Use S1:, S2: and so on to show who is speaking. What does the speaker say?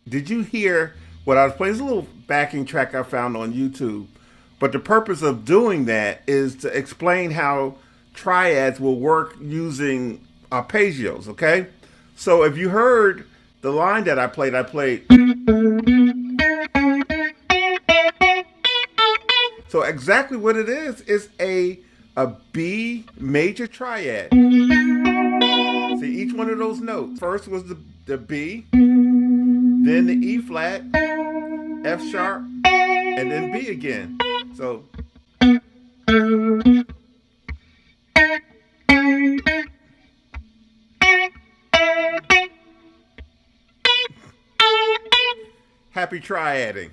S1: Did you hear what I was playing? It's a little backing track I found on YouTube. But the purpose of doing that is to explain how triads will work using arpeggios, okay? So if you heard the line that I played. So exactly what it is a B major triad. See, each one of those notes. First was the B, then the E flat, F sharp, and then B again. So happy triadding.